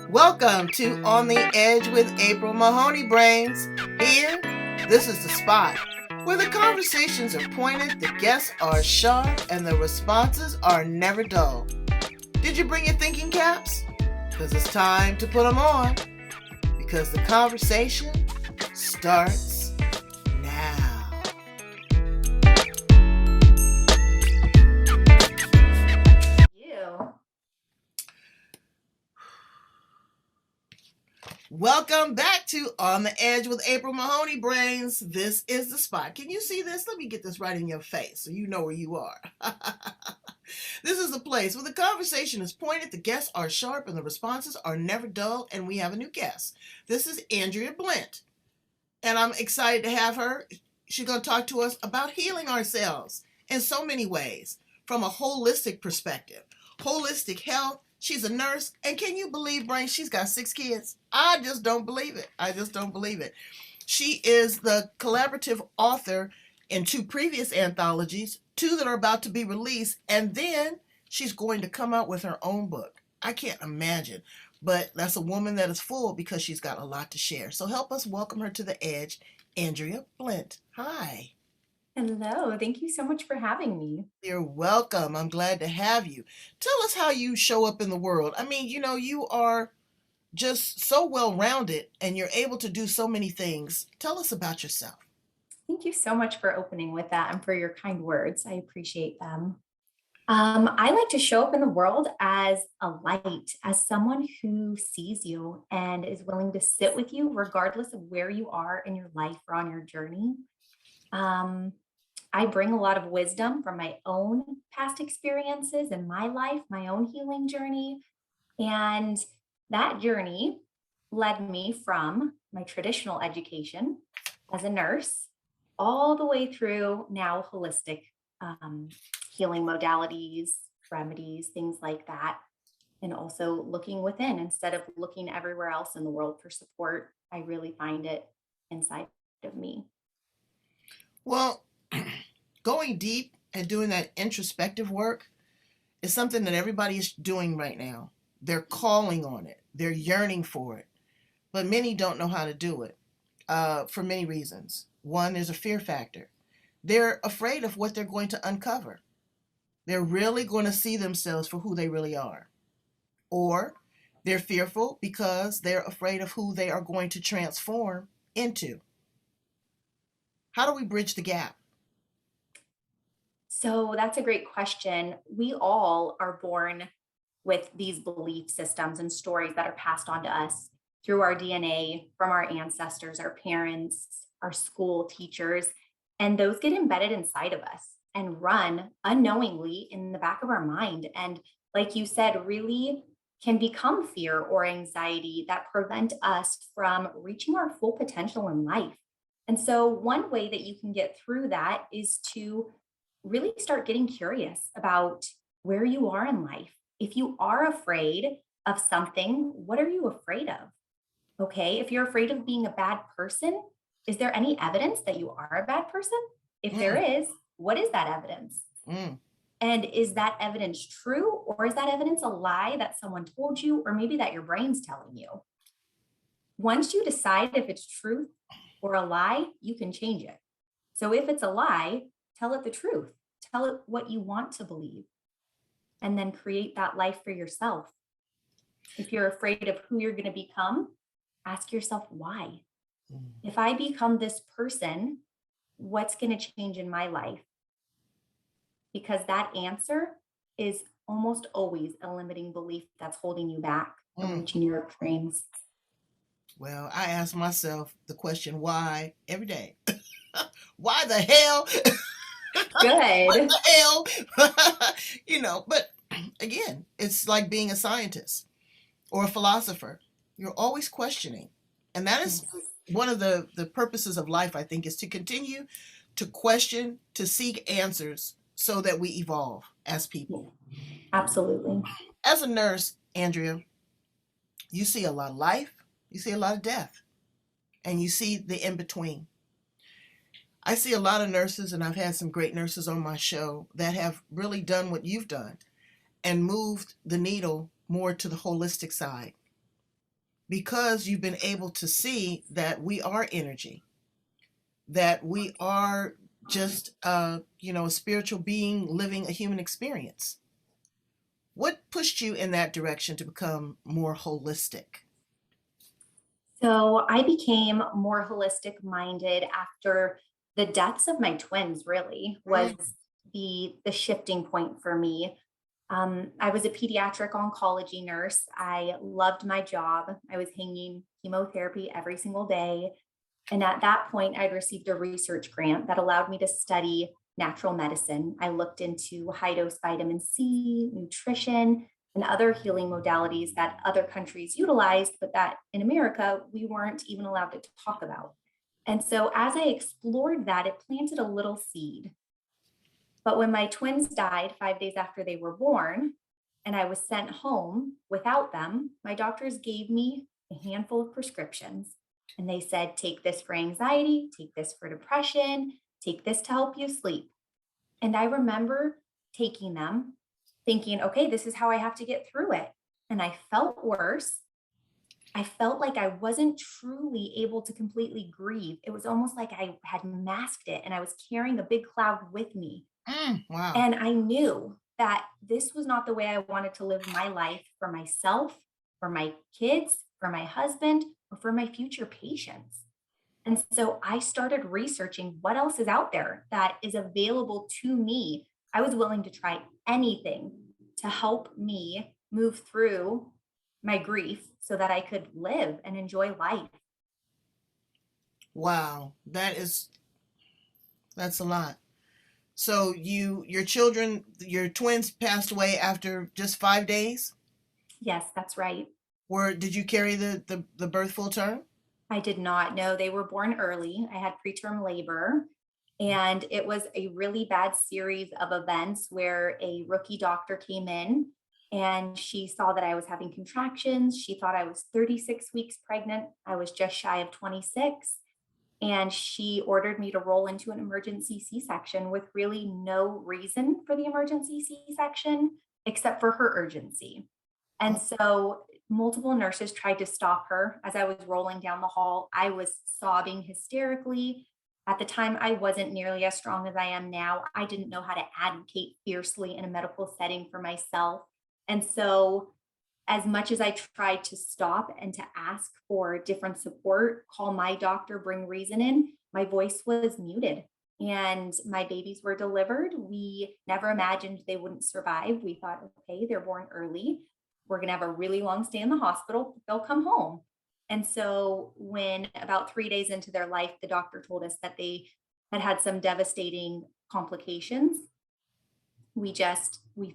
Welcome to On the Edge with April Mahoney Brains. Here, this is the spot where the conversations are pointed, the guests are sharp, and the responses are never dull. Did you bring your thinking caps? Because it's time to put them on. Because the conversation starts now. You. Welcome back to On the Edge with April Mahoney Brains. This is the spot. Can you see this? Let me get this right in your face so you know where you are. This is the place where the conversation is pointed, the guests are sharp, and the responses are never dull, and we have a new guest. This is Andrea Blindt, and I'm excited to have her. She's going to talk to us about healing ourselves in so many ways, from a holistic perspective. Holistic health. She's a nurse, and can you believe, Brain, she's got 6 kids? I just don't believe it. She is the collaborative author in 2 previous anthologies, 2 that are about to be released, and then she's going to come out with her own book. I can't imagine, but that's a woman that is full because she's got a lot to share. So help us welcome her to the edge, Andrea Blindt. Hi. Hello. Thank you so much for having me. You're welcome. I'm glad to have you. Tell us how you show up in the world. I mean, you are just so well-rounded and you're able to do so many things. Tell us about yourself. Thank you so much for opening with that and for your kind words. I appreciate them. I like to show up in the world as a light, as someone who sees you and is willing to sit with you regardless of where you are in your life or on your journey. I bring a lot of wisdom from my own past experiences in my life, my own healing journey. And that journey led me from my traditional education as a nurse all the way through now holistic healing modalities, remedies, things like that. And also looking within instead of looking everywhere else in the world for support. I really find it inside of me. Well, going deep and doing that introspective work is something that everybody is doing right now. They're calling on it. They're yearning for it. But many don't know how to do it for many reasons. One, there's a fear factor. They're afraid of what they're going to uncover. They're really going to see themselves for who they really are. Or they're fearful because they're afraid of who they are going to transform into. How do we bridge the gap? So that's a great question. We all are born with these belief systems and stories that are passed on to us through our DNA, from our ancestors, our parents, our school teachers, and those get embedded inside of us and run unknowingly in the back of our mind. And like you said, really can become fear or anxiety that prevent us from reaching our full potential in life. And so, one way that you can get through that is to really start getting curious about where you are in life. If you are afraid of something, what are you afraid of? Okay. If you're afraid of being a bad person, is there any evidence that you are a bad person? If there is, what is that evidence? And is that evidence true, or is that evidence a lie that someone told you, or maybe that your brain's telling you? Once you decide if it's truth or a lie, you can change it. So if it's a lie, tell it the truth. Tell it what you want to believe, and then create that life for yourself. If you're afraid of who you're going to become, ask yourself why. If I become this person, what's going to change in my life? Because that answer is almost always a limiting belief that's holding you back from reaching your dreams. Well, I ask myself the question why every day. Why the hell? Good. What the hell? But again, it's like being a scientist or a philosopher. You're always questioning. And that is one of the purposes of life, I think, is to continue to question, to seek answers so that we evolve as people. Absolutely. As a nurse, Andrea, you see a lot of life, you see a lot of death, and you see the in-between. I see a lot of nurses, and I've had some great nurses on my show that have really done what you've done and moved the needle more to the holistic side. because you've been able to see that we are energy, that we are just, a spiritual being living a human experience. What pushed you in that direction to become more holistic? So I became more holistic minded after the deaths of my twins, really was Mm, the shifting point for me. I was a pediatric oncology nurse. I loved my job. I was hanging chemotherapy every single day. And at that point, I'd received a research grant that allowed me to study natural medicine. I looked into high dose vitamin C, nutrition, and other healing modalities that other countries utilized, but that in America, we weren't even allowed to talk about. And so as I explored that, it planted a little seed. But when my twins died 5 days after they were born, and I was sent home without them, my doctors gave me a handful of prescriptions. And they said, take this for anxiety, take this for depression, take this to help you sleep. And I remember taking them, thinking, okay, this is how I have to get through it. And I felt worse. I felt like I wasn't truly able to completely grieve. It was almost like I had masked it and I was carrying a big cloud with me. wow. And I knew that this was not the way I wanted to live my life for myself, for my kids, for my husband, or for my future patients. And so I started researching what else is out there that is available to me. I was willing to try anything to help me move through my grief so that I could live and enjoy life. Wow. That's a lot. So your children, your twins passed away after just 5 days? Yes, that's right. Did you carry the birth full term? I did not know they were born early. I had preterm labor. And it was a really bad series of events where a rookie doctor came in and she saw that I was having contractions. She thought I was 36 weeks pregnant. I was just shy of 26. And she ordered me to roll into an emergency C section with really no reason for the emergency C section except for her urgency. And Oh, so multiple nurses tried to stop her as I was rolling down the hall. I was sobbing hysterically. At the time, I wasn't nearly as strong as I am now. I didn't know how to advocate fiercely in a medical setting for myself. And so, as much as I tried to stop and to ask for different support, call my doctor, bring reason in, my voice was muted. And my babies were delivered. We never imagined they wouldn't survive. We thought, okay, they're born early. We're going to have a really long stay in the hospital. They'll come home. And so, when about 3 days into their life, the doctor told us that they had had some devastating complications, we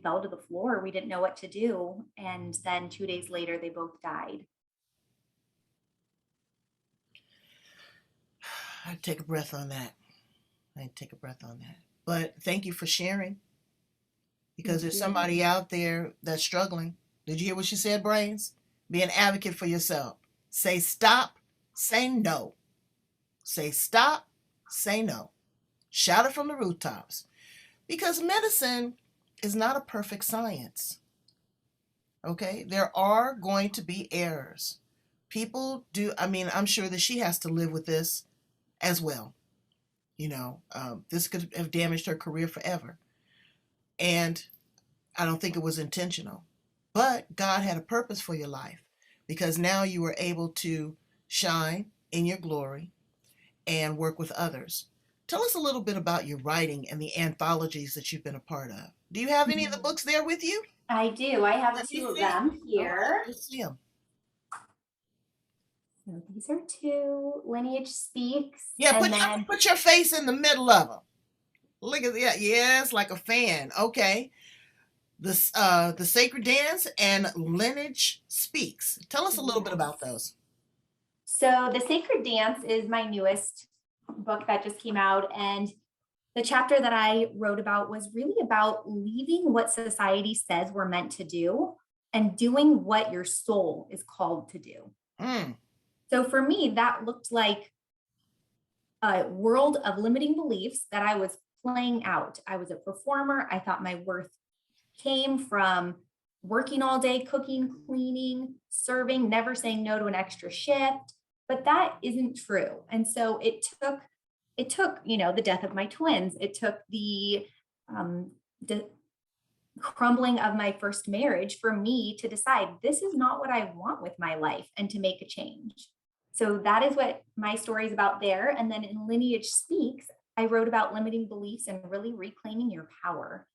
fell to the floor. We didn't know what to do. And then 2 days later, they both died. I'd take a breath on that. I'd take a breath on that. But thank you for sharing, because Thank there's you. somebody out there that's struggling. Did you hear what she said, Brains? Be an advocate for yourself. Say stop, say no. Say stop, say no. Shout it from the rooftops. Because medicine is not a perfect science. Okay? There are going to be errors. People do, I mean, I'm sure that she has to live with this as well. This could have damaged her career forever. And I don't think it was intentional. But God had a purpose for your life, because now you were able to shine in your glory and work with others. Tell us a little bit about your writing and the anthologies that you've been a part of. Do you have any of the books there with you? I do. I have Let me two of see. them All right, here. let's see them. So these are two. Lineage Speaks. Yeah, And then, put your face in the middle of them. Look at that. Yes, like a fan. Okay. The Sacred Dance and Lineage Speaks. Tell us a little bit yes. about those. So The Sacred Dance is my newest book that just came out. And the chapter that I wrote about was really about leaving what society says we're meant to do and doing what your soul is called to do. Mm, So for me, that looked like a world of limiting beliefs that I was playing out. I was a performer. I thought my worth came from working all day, cooking, cleaning, serving, never saying no to an extra shift. But that isn't true. And so it took, the death of my twins. It took um, the crumbling of my first marriage for me to decide this is not what I want with my life and to make a change. So that is what my story is about there. And then in Lineage Speaks, I wrote about limiting beliefs and really reclaiming your power.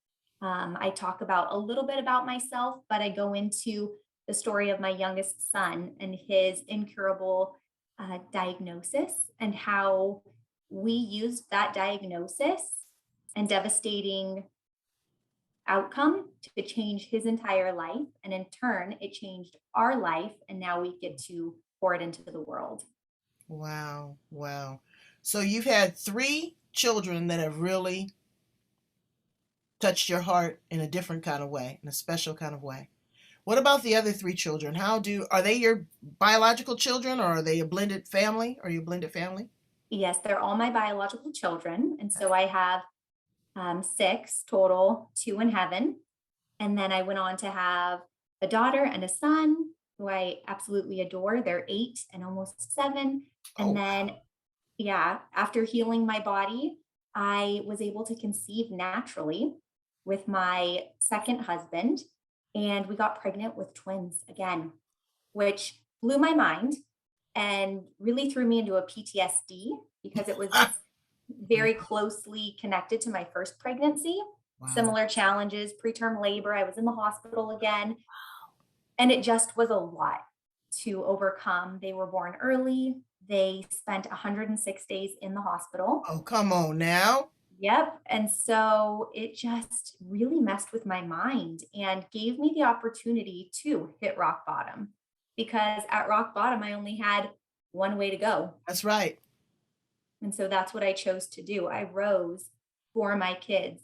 I talk about a little bit about myself, but I go into the story of my youngest son and his incurable diagnosis and how we used that diagnosis and devastating outcome to change his entire life. And in turn, it changed our life. And now we get to pour it into the world. Wow. Wow. So you've had three children that have really touched your heart in a different kind of way, in a special kind of way. What about the other three children? Are they your biological children, or are they a blended family? Are you a blended family? Yes, they're all my biological children. And so I have six total, two in heaven. And then I went on to have a daughter and a son who I absolutely adore. They're 8 and almost 7. Oh, And then, wow. yeah, after healing my body, I was able to conceive naturally with my second husband. And we got pregnant with twins again, which blew my mind and really threw me into a PTSD because it was very closely connected to my first pregnancy. Wow. Similar challenges, preterm labor. I was in the hospital again, and it just was a lot to overcome. They were born early. They spent 106 days in the hospital. Oh, come on now. Yep. And so it just really messed with my mind and gave me the opportunity to hit rock bottom because at rock bottom, I only had one way to go. That's right. And so that's what I chose to do. I rose for my kids.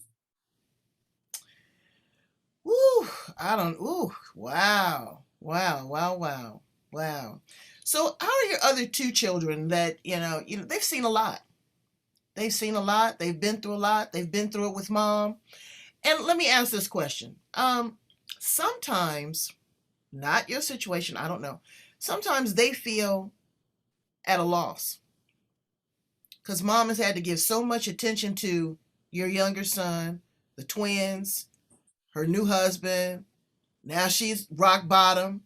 Woo. Ooh, wow. Wow, wow, wow, wow. So how are your other two children that, they've seen a lot. They've seen a lot. They've been through a lot. They've been through it with mom. And let me ask this question. Sometimes, not your situation, I don't know. Sometimes they feel at a loss because mom has had to give so much attention to your younger son, the twins, her new husband. Now she's rock bottom,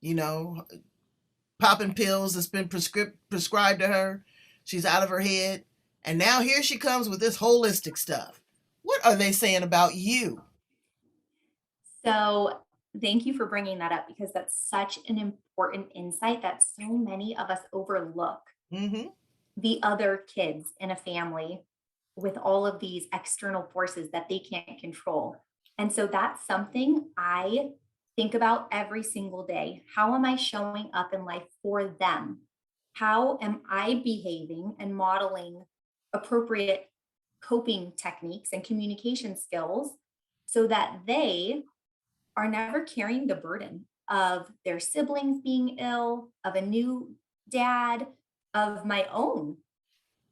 you know, popping pills that's been prescribed to her. She's out of her head. And now here she comes with this holistic stuff. What are they saying about you? So thank you for bringing that up because that's such an important insight that so many of us overlook. Mm-hmm. The other kids in a family with all of these external forces that they can't control. And so that's something I think about every single day. How am I showing up in life for them? How am I behaving and modeling appropriate coping techniques and communication skills so that they are never carrying the burden of their siblings being ill, of a new dad, of my own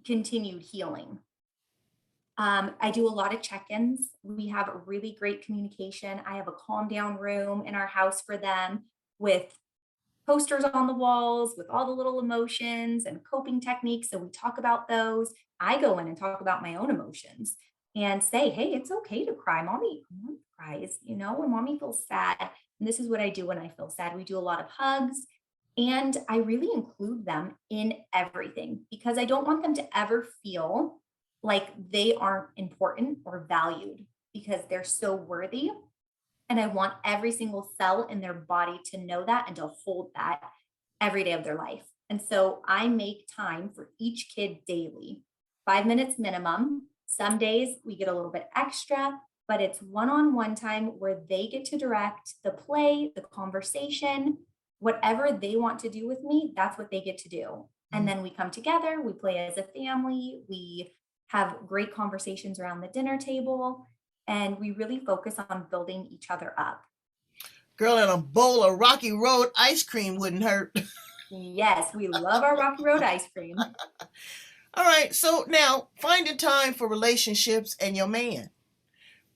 continued healing. I do a lot of check ins. We have a really great communication. I have a calm down room in our house for them with posters on the walls with all the little emotions and coping techniques. So we talk about those. I go in and talk about my own emotions and say, hey, it's okay to cry. Mommy cries, when mommy feels sad. And this is what I do when I feel sad. We do a lot of hugs. And I really include them in everything because I don't want them to ever feel like they aren't important or valued because they're so worthy. And I want every single cell in their body to know that and to hold that every day of their life. And so I make time for each kid daily, 5 minutes minimum. Some days we get a little bit extra, but it's one on one time where they get to direct the play, the conversation, whatever they want to do with me, that's what they get to do. And then we come together, we play as a family, we have great conversations around the dinner table, and we really focus on building each other up. Girl, and a bowl of Rocky Road ice cream wouldn't hurt. Yes, we love our Rocky Road ice cream. All right, so now finding time for relationships and your man.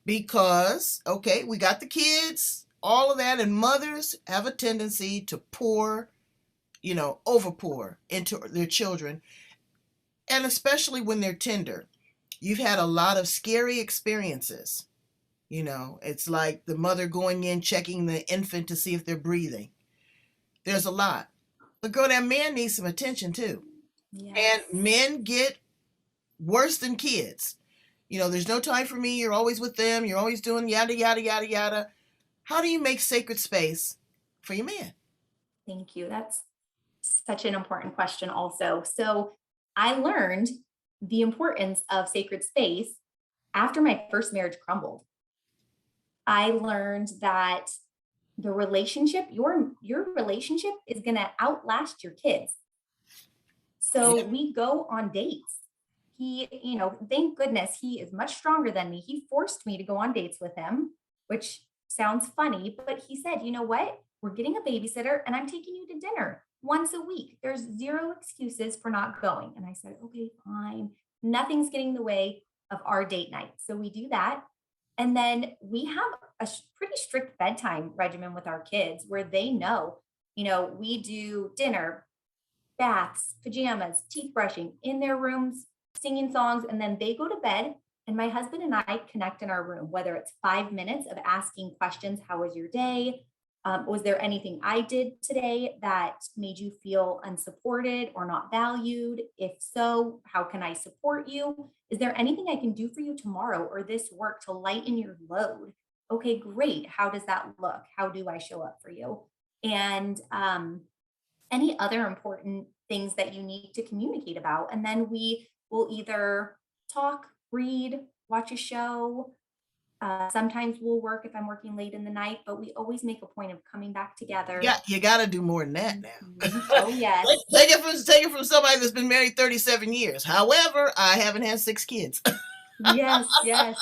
Because, okay, we got the kids all of that. And mothers have a tendency to pour, overpour into their children. And especially when they're tender. You've had a lot of scary experiences. It's like the mother going in, checking the infant to see if they're breathing. There's a lot. But girl, that man needs some attention too. Yes. And men get worse than kids. There's no time for me. You're always with them. You're always doing yada, yada, yada, yada. How do you make sacred space for your man? Thank you. That's such an important question, also. So, I learned the importance of sacred space after my first marriage crumbled. I learned that the relationship, your relationship is going to outlast your kids. So Yeah. we go on dates. He, thank goodness he is much stronger than me. He forced me to go on dates with him, which sounds funny, but he said, you know what? We're getting a babysitter and I'm taking you to dinner once a week. There's zero excuses for not going. And I said, okay, fine. Nothing's getting in the way of our date night. So we do that. And then we have a pretty strict bedtime regimen with our kids where they know, we do dinner, baths, pajamas, teeth brushing in their rooms, singing songs, and then they go to bed. And my husband and I connect in our room, whether it's 5 minutes of asking questions. How was your day? Was there anything I did today that made you feel unsupported or not valued? If so, how can I support you? Is there anything I can do for you tomorrow or this work to lighten your load? Okay, great. How does that look? How do I show up for you? And any other important things that you need to communicate about. And then we will either talk, read, watch a show. Sometimes we'll work if I'm working late in the night, but we always make a point of coming back together. Yeah, you got to do more than that now. Oh, yes. Take it from somebody that's been married 37 years. However, I haven't had 6 kids. Yes, yes.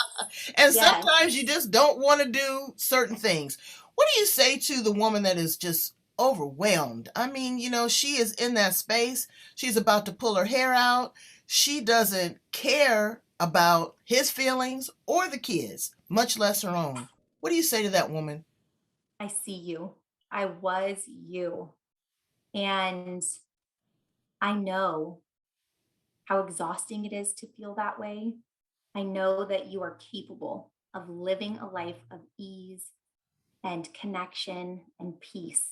And Yes. sometimes you just don't want to do certain things. What do you say to the woman that is just overwhelmed? I mean, she is in that space. She's about to pull her hair out. She doesn't care about his feelings or the kids, much less her own. What do you say to that woman? I see you. I was you. And I know how exhausting it is to feel that way. I know that you are capable of living a life of ease and connection and peace.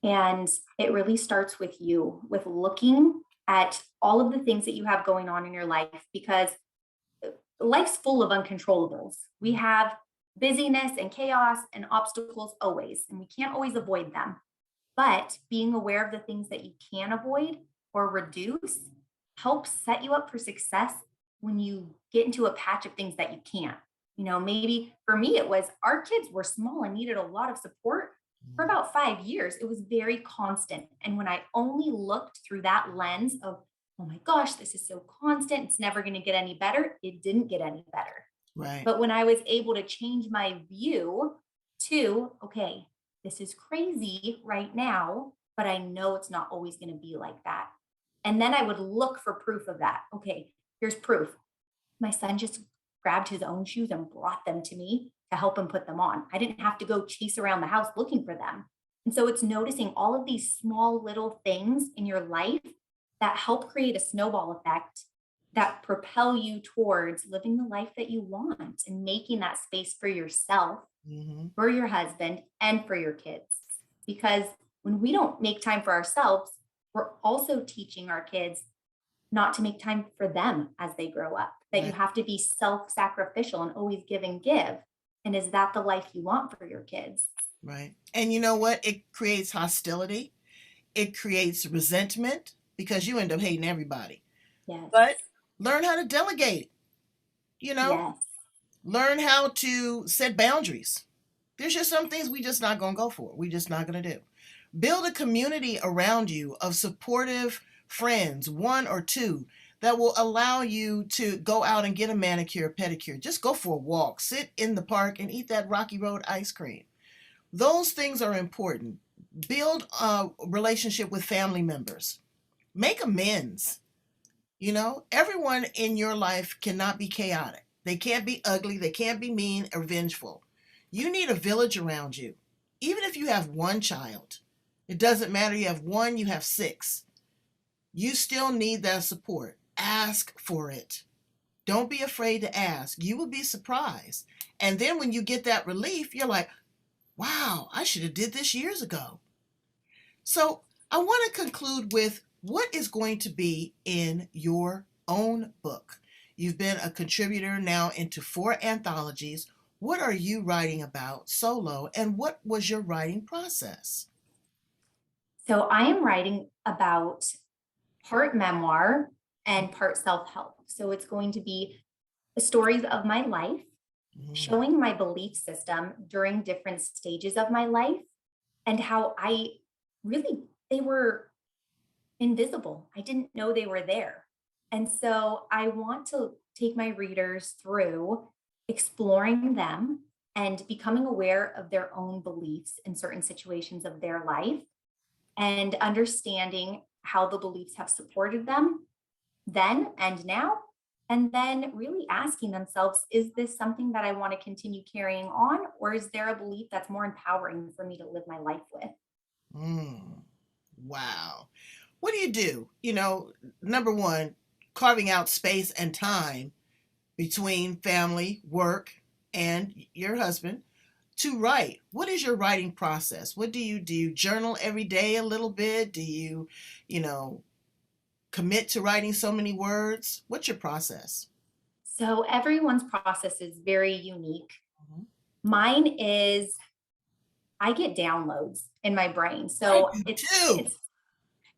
And it really starts with you, with looking at all of the things that you have going on in your life, because life's full of uncontrollables. We have busyness and chaos and obstacles always, and we can't always avoid them. But being aware of the things that you can avoid or reduce helps set you up for success when you get into a patch of things that you can't. Maybe for me, it was our kids were small and needed a lot of support for about 5 years. It was very constant. And when I only looked through that lens of, oh my gosh, this is so constant, it's never going to get any better, it didn't get any better. Right. But when I was able to change my view to, okay, this is crazy right now, but I know it's not always going to be like that. And then I would look for proof of that. Okay, here's proof. My son just grabbed his own shoes and brought them to me to help him put them on. I didn't have to go chase around the house looking for them. And so it's noticing all of these small little things in your life that help create a snowball effect that propel you towards living the life that you want and making that space for yourself, for your husband, and for your kids. Because when we don't make time for ourselves, we're also teaching our kids not to make time for them as they grow up, that you have to be self-sacrificial and always give and give. And is that the life you want for your kids? Right. And you know what? It creates hostility. It creates resentment because you end up hating everybody. Yes. But learn how to delegate, Yes. Learn how to set boundaries. There's just some things we just not going to go for. We just not going to do. Build a community around you of supportive friends, 1 or 2, that will allow you to go out and get a manicure, pedicure. Just go for a walk, sit in the park and eat that Rocky Road ice cream. Those things are important. Build a relationship with family members. Make amends. Everyone in your life cannot be chaotic. They can't be ugly. They can't be mean or vengeful. You need a village around you. Even if you have one child, it doesn't matter. You have one, you have six. You still need that support. Ask for it. Don't be afraid to ask. You will be surprised. And then when you get that relief, you're like, wow, I should have did this years ago. So I want to conclude with what is going to be in your own book. You've been a contributor now into 4 anthologies. What are you writing about solo, and what was your writing process? So I am writing about part memoir and part self-help. So it's going to be the stories of my life, Mm, showing my belief system during different stages of my life and how I really, they were invisible. I didn't know they were there. And so I want to take my readers through exploring them and becoming aware of their own beliefs in certain situations of their life and understanding how the beliefs have supported them then and now. And then really asking themselves, is this something that I want to continue carrying on? Or is there a belief that's more empowering for me to live my life with? mm, wow. What do you do? Number one, carving out space and time between family, work, and your husband to write. What is your writing process? What do you do? You journal every day a little bit? Do you, you know, commit to writing so many words? What's your process? So everyone's process is very unique. Mhm. Mine is I get downloads in my brain. I So do it's too. it's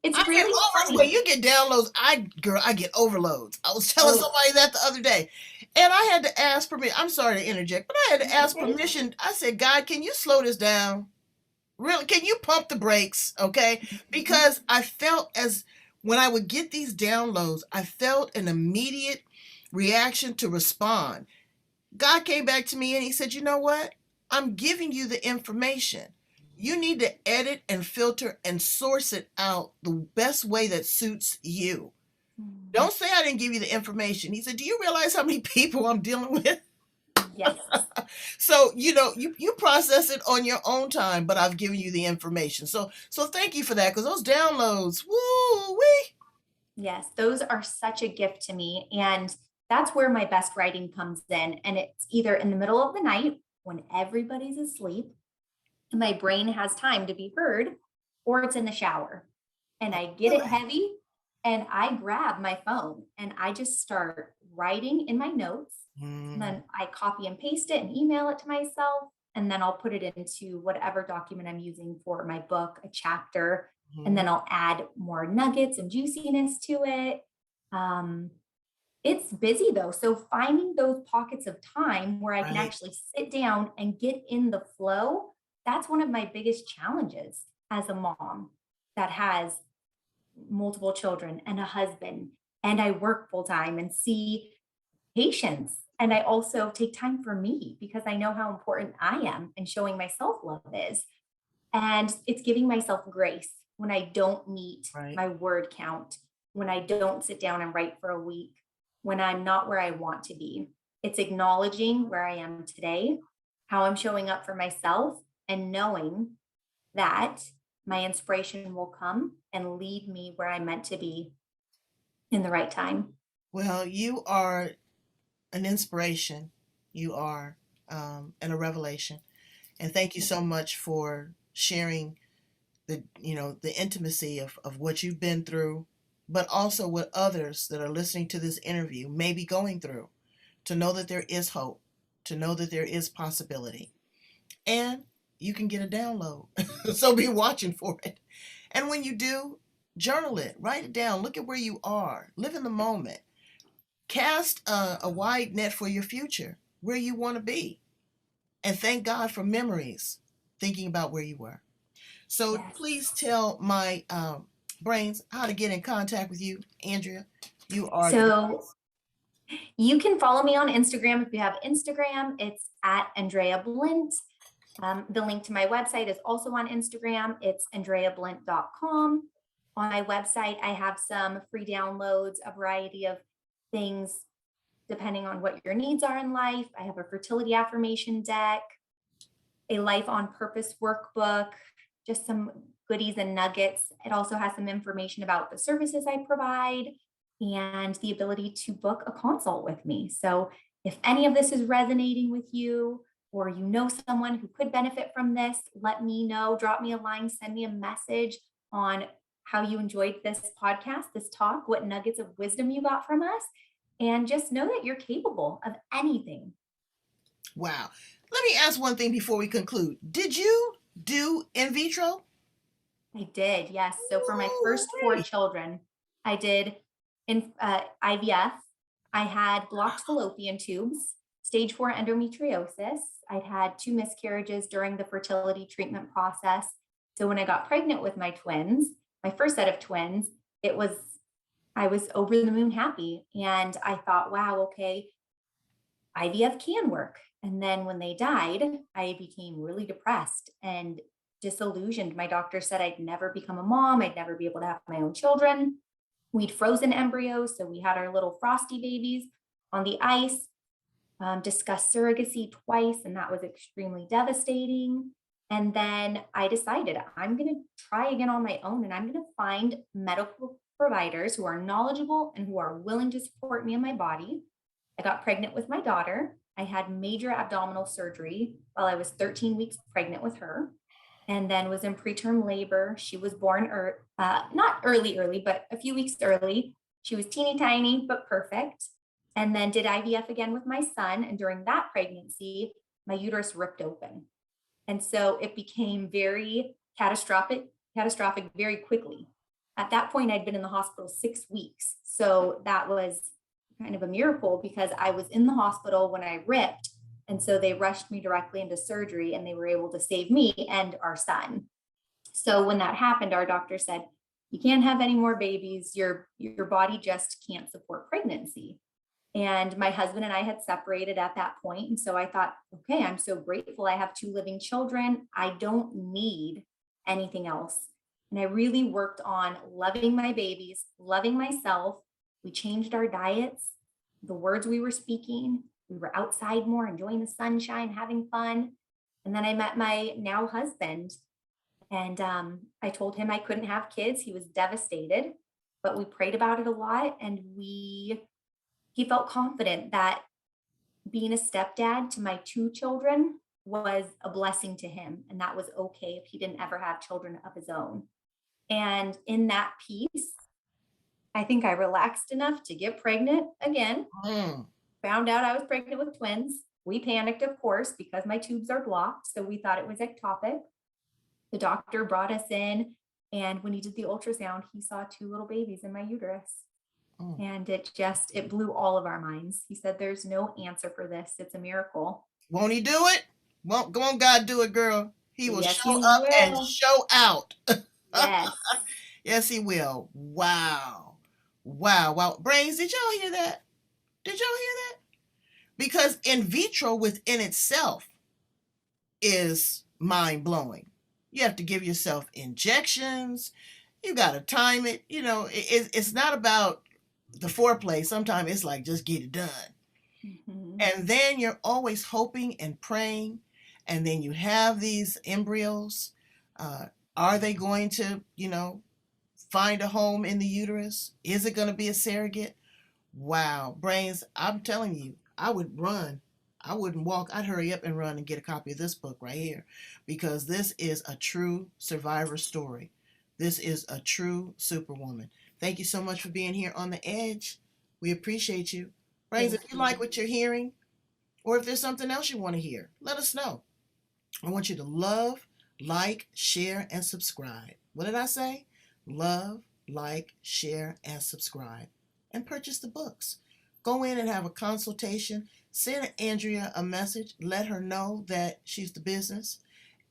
it's I get really when funny. you get downloads. I get overloads. I was telling Oh, somebody that the other day, and I had to ask permission. I'm sorry to interject, but I had to it's ask okay. permission. I said, God, can you slow this down? Really, can you pump the brakes? Okay. Mhm. Because I felt as when I would get these downloads, I felt an immediate reaction to respond. God came back to me and he said, you know what? I'm giving you the information. You need to edit and filter and source it out the best way that suits you. Mm. Don't say I didn't give you the information. He said, do you realize how many people I'm dealing with? Yes. So you process it on your own time, but I've given you the information. So thank you for that, because those downloads, woo wee. Yes, those are such a gift to me. And that's where my best writing comes in. And it's either in the middle of the night when everybody's asleep and my brain has time to be heard, or it's in the shower. And I get it heavy and I grab my phone and I just start writing in my notes. And Mm, then I copy and paste it and email it to myself. And then I'll put it into whatever document I'm using for my book, a chapter, and mhm. then I'll add more nuggets and juiciness to it. Um, it's busy though. So finding those pockets of time where I can Right. actually sit down and get in the flow, that's one of my biggest challenges as a mom that has multiple children and a husband. And I work full time and see patience. And I also take time for me because I know how important I am and showing myself love is. And it's giving myself grace when I don't meet Right. my word count, when I don't sit down and write for a week, when I'm not where I want to be. It's acknowledging where I am today, how I'm showing up for myself, and knowing that my inspiration will come and lead me where I'm meant to be in the right time. Well, you are an inspiration. You are, and a revelation. And thank you so much for sharing the intimacy of what you've been through, but also what others that are listening to this interview may be going through, to know that there is hope, to know that there is possibility, and you can get a download. So be watching for it. And when you do, journal it, write it down, look at where you are, live in the moment, cast a wide net for your future, where you want to be, and thank God for memories, thinking about where you were. So Yes. please tell my brains how to get in contact with you, Andrea. You are the So you can follow me on Instagram if you have Instagram. It's at Andrea Blindt. The link to my website is also on Instagram. It's andreablindt.com. On my website, I have some free downloads, a variety of things depending on what your needs are in life. I have a fertility affirmation deck. a Life on Purpose workbook, just some goodies and nuggets. It also has some information about the services I provide and the ability to book a consult with me. So if any of this is resonating with you, or you know someone who could benefit from this, let me know. Drop me a line, send me a message on how you enjoyed this podcast, this talk, what nuggets of wisdom you got from us. And just know that you're capable of anything. Wow. Let me ask one thing before we conclude. Did you do in vitro? I did, yes. So for my first four Ooh-wee. children, I did in IVF. I had blocked fallopian tubes, stage 4 endometriosis. I'd had 2 miscarriages during the fertility treatment process. So when I got pregnant with my twins, my first set of twins, it was I was over the moon happy, and I thought, wow, okay, IVF can work. And then when they died, I became really depressed and disillusioned. My doctor said I'd never become a mom, I'd never be able to have my own children. We'd frozen embryos, so we had our little frosty babies on the ice, discussed surrogacy twice, and that was extremely devastating. And then I decided I'm going to try again on my own, and I'm going to find medical providers who are knowledgeable and who are willing to support me and my body. I got pregnant with my daughter. I had major abdominal surgery while I was 13 weeks pregnant with her, and then was in preterm labor. She was born, not early, but a few weeks early. She was teeny tiny, but perfect. And then did IVF again with my son. And during that pregnancy, my uterus ripped open. And so it became very catastrophic very quickly. At that point, I'd been in the hospital 6 weeks. So that was kind of a miracle because I was in the hospital when I ripped. And so they rushed me directly into surgery and they were able to save me and our son. So when that happened, our doctor said, you can't have any more babies. Your body just can't support pregnancy. And my husband and I had separated at that point. And so I thought, okay, I'm so grateful I have 2 living children. I don't need anything else. And I really worked on loving my babies, loving myself. We changed our diets, the words we were speaking. We were outside more, enjoying the sunshine, having fun. And then I met my now husband. And I told him I couldn't have kids. He was devastated, but we prayed about it a lot. And he felt confident that being a stepdad to my 2 children was a blessing to him. And that was okay if he didn't ever have children of his own. And in that piece, I think I relaxed enough to get pregnant again. Found out I was pregnant with twins. We panicked, of course, because my tubes are blocked. So we thought it was ectopic. The doctor brought us in, and when he did the ultrasound, he saw 2 little babies in my uterus. And it blew all of our minds. He said, there's no answer for this. It's a miracle. Won't he do it? Won't go on, God, do it, girl. He will Yes, show he up and will. show out. Yes. Yes, he will. Wow. Wow. Wow. Brains, did y'all hear that? Did y'all hear that? Because in vitro within itself is mind blowing. You have to give yourself injections. You got to time it. You know, it's not about the foreplay. Sometimes it's like, just get it done. Mm-hmm. And then you're always hoping and praying. And then you have these embryos. Are they going to, find a home in the uterus? Is it going to be a surrogate? Wow. Brains, I'm telling you, I would run. I wouldn't walk. I'd hurry up and run and get a copy of this book right here because this is a true survivor story. This is a true superwoman. Thank you so much for being here on the edge. We appreciate you. Brains, if you like what you're hearing, or if there's something else you want to hear, let us know. I want you to love, like, share, and subscribe. What did I say? Love, like, share, and subscribe. And purchase the books. Go in and have a consultation. Send Andrea a message. Let her know that she's the business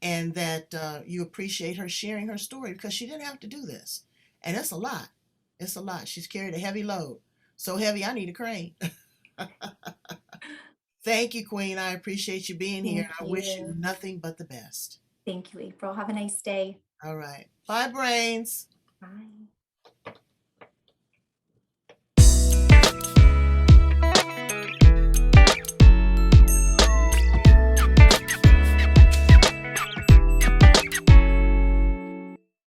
and that you appreciate her sharing her story because she didn't have to do this. And it's a lot. It's a lot. She's carried a heavy load. So heavy, I need a crane. Thank you, Queen. I appreciate you being here. I wish you nothing but the best. Thank you, April. Have a nice day. All right. Bye, Brains. Bye.